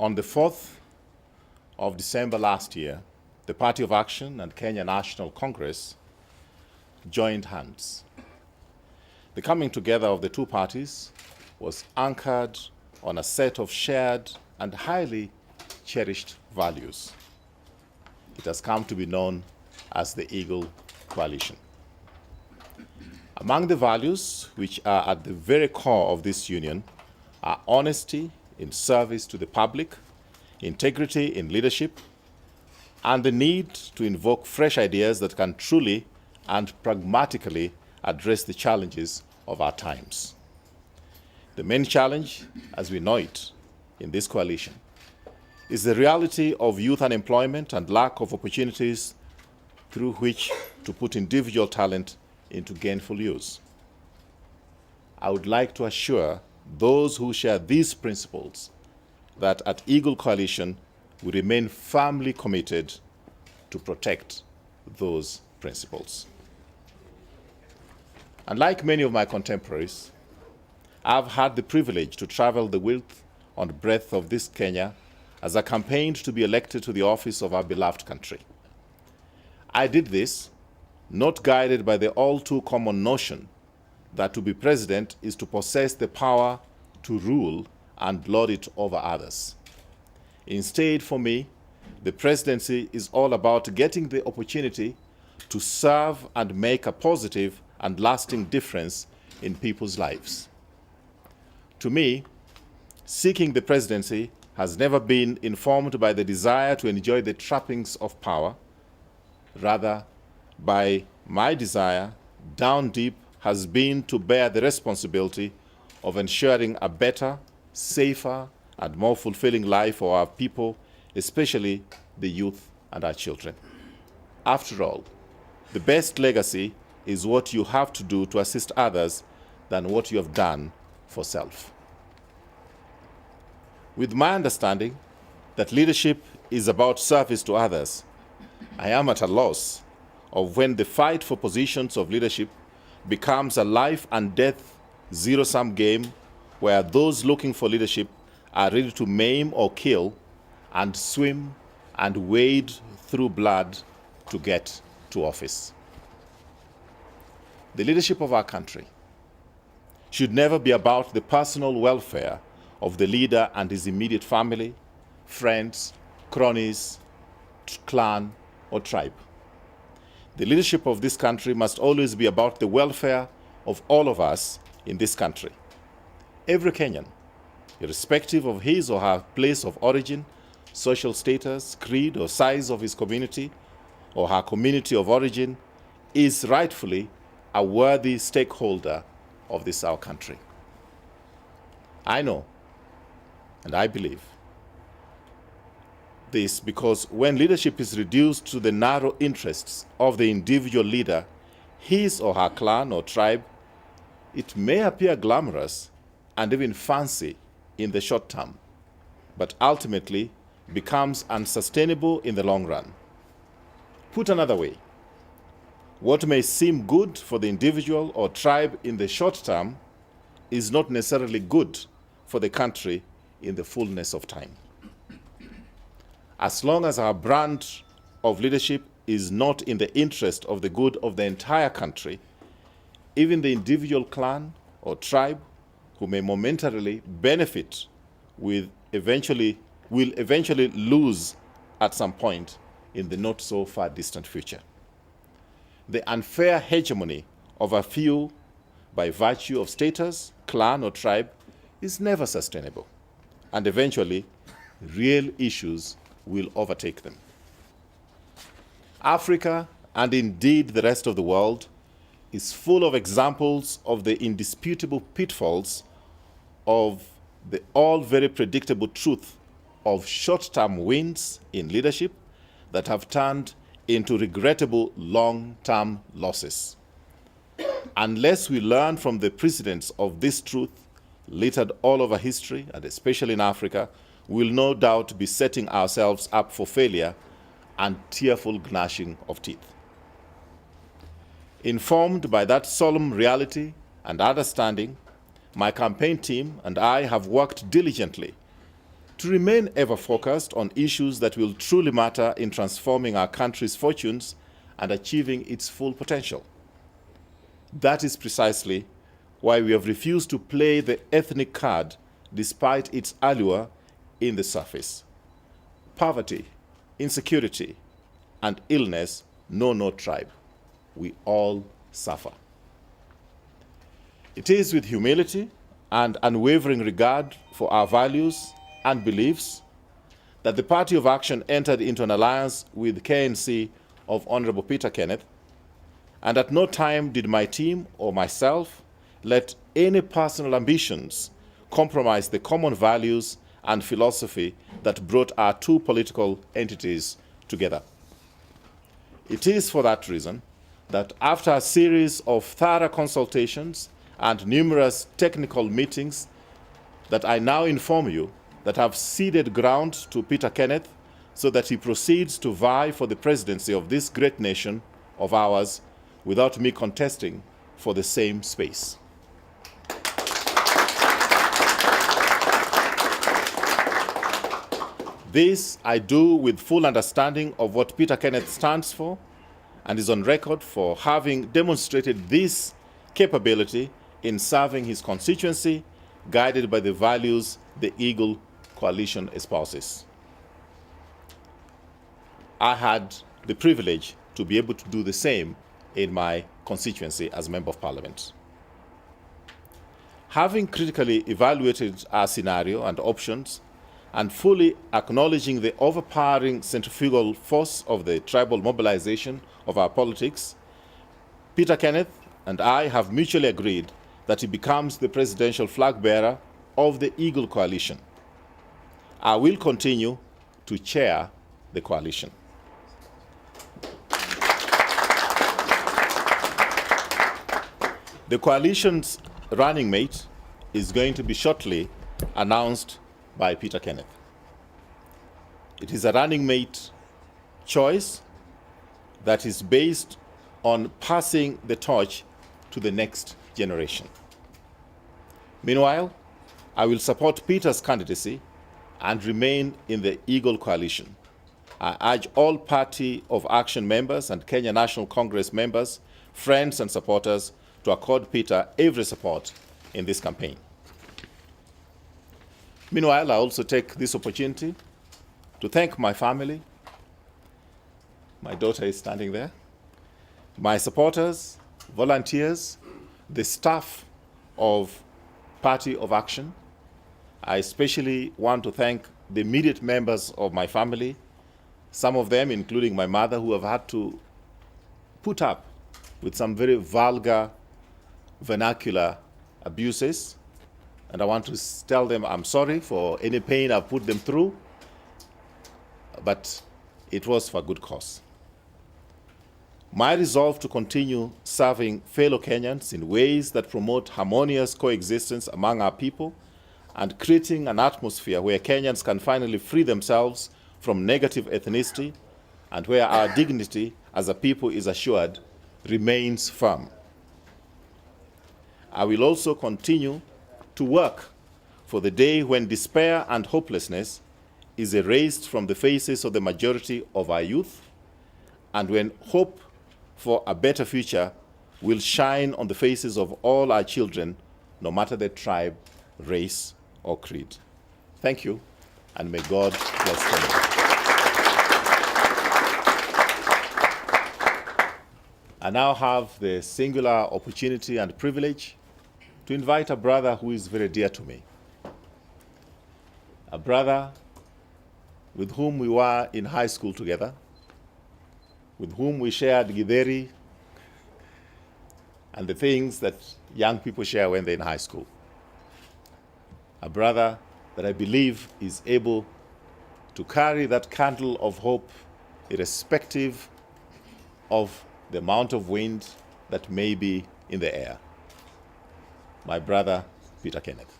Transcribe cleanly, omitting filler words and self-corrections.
On the 4th of December last year, the Party of Action and Kenya National Congress joined hands. The coming together of the two parties was anchored on a set of shared and highly cherished values. It has come to be known as the Eagle Coalition. Among the values which are at the very core of this union are honesty in service to the public, integrity in leadership, and the need to invoke fresh ideas that can truly and pragmatically address the challenges of our times. The main challenge, as we know it in this coalition, is the reality of youth unemployment and lack of opportunities through which to put individual talent into gainful use. I would like to assure those who share these principles that at Eagle Coalition we remain firmly committed to protect those principles. And like many of my contemporaries, I've had the privilege to travel the width and breadth of this Kenya as I campaigned to be elected to the office of our beloved country. I did this not guided by the all too common notion that to be president is to possess the power to rule and lord it over others. Instead, for me, the presidency is all about getting the opportunity to serve and make a positive and lasting difference in people's lives. To me, seeking the presidency has never been informed by the desire to enjoy the trappings of power. Rather, by my desire, down deep, has been to bear the responsibility of ensuring a better, safer, and more fulfilling life for our people, especially the youth and our children. After all, the best legacy is what you have to do to assist others than what you have done for self. With my understanding that leadership is about service to others, I am at a loss of when the fight for positions of leadership becomes a life and death zero-sum game where those looking for leadership are ready to maim or kill and swim and wade through blood to get to office. The leadership of our country should never be about the personal welfare of the leader and his immediate family, friends, cronies, clan, or tribe. The leadership of this country must always be about the welfare of all of us in this country. Every Kenyan, irrespective of his or her place of origin, social status, creed, or size of his community or her community of origin, is rightfully a worthy stakeholder of this our country. I know, and I believe, this because when leadership is reduced to the narrow interests of the individual leader, his or her clan or tribe, it may appear glamorous and even fancy in the short term, but ultimately becomes unsustainable in the long run. Put another way, what may seem good for the individual or tribe in the short term is not necessarily good for the country in the fullness of time. As long as our brand of leadership is not in the interest of the good of the entire country, even the individual clan or tribe who may momentarily benefit will eventually lose at some point in the not so far distant future. The unfair hegemony of a few by virtue of status, clan, or tribe is never sustainable, and eventually real issues will overtake them. Africa, and indeed the rest of the world, is full of examples of the indisputable pitfalls of the all very predictable truth of short-term wins in leadership that have turned into regrettable long-term losses. Unless we learn from the precedents of this truth littered all over history, and especially in Africa, we will no doubt be setting ourselves up for failure and tearful gnashing of teeth. Informed by that solemn reality and understanding, my campaign team and I have worked diligently to remain ever focused on issues that will truly matter in transforming our country's fortunes and achieving its full potential. That is precisely why we have refused to play the ethnic card despite its allure in the surface. Poverty, insecurity, and illness know no tribe. We all suffer. It is with humility and unwavering regard for our values and beliefs that the Party of Action entered into an alliance with KNC of Honorable Peter Kenneth, and at no time did my team or myself let any personal ambitions compromise the common values and philosophy that brought our two political entities together. It is for that reason that after a series of thorough consultations and numerous technical meetings, that I now inform you that I've ceded ground to Peter Kenneth so that he proceeds to vie for the presidency of this great nation of ours without me contesting for the same space. This I do with full understanding of what Peter Kenneth stands for and is on record for having demonstrated this capability in serving his constituency, guided by the values the Eagle Coalition espouses. I had the privilege to be able to do the same in my constituency as Member of Parliament. Having critically evaluated our scenario and options, and fully acknowledging the overpowering centrifugal force of the tribal mobilization of our politics, Peter Kenneth and I have mutually agreed that he becomes the presidential flag bearer of the Eagle Coalition. I will continue to chair the coalition. The coalition's running mate is going to be shortly announced by Peter Kenneth. It is a running mate choice that is based on passing the torch to the next generation. Meanwhile, I will support Peter's candidacy and remain in the Eagle Coalition. I urge all Party of Action members and Kenya National Congress members, friends and supporters to accord Peter every support in this campaign. Meanwhile, I also take this opportunity to thank my family. My daughter is standing there. My supporters, volunteers, the staff of Party of Action. I especially want to thank the immediate members of my family, some of them, including my mother, who have had to put up with some very vulgar vernacular abuses. And I want to tell them I'm sorry for any pain I've put them through, but it was for good cause. My resolve to continue serving fellow Kenyans in ways that promote harmonious coexistence among our people and creating an atmosphere where Kenyans can finally free themselves from negative ethnicity and where our dignity as a people is assured remains firm. I will also continue to work for the day when despair and hopelessness is erased from the faces of the majority of our youth, and when hope for a better future will shine on the faces of all our children, no matter their tribe, race, or creed. Thank you, and may God bless Kenya. I now have the singular opportunity and privilege to invite a brother who is very dear to me. A brother with whom we were in high school together, with whom we shared githeri and the things that young people share when they're in high school. A brother that I believe is able to carry that candle of hope irrespective of the amount of wind that may be in the air. My brother, Peter Kenneth.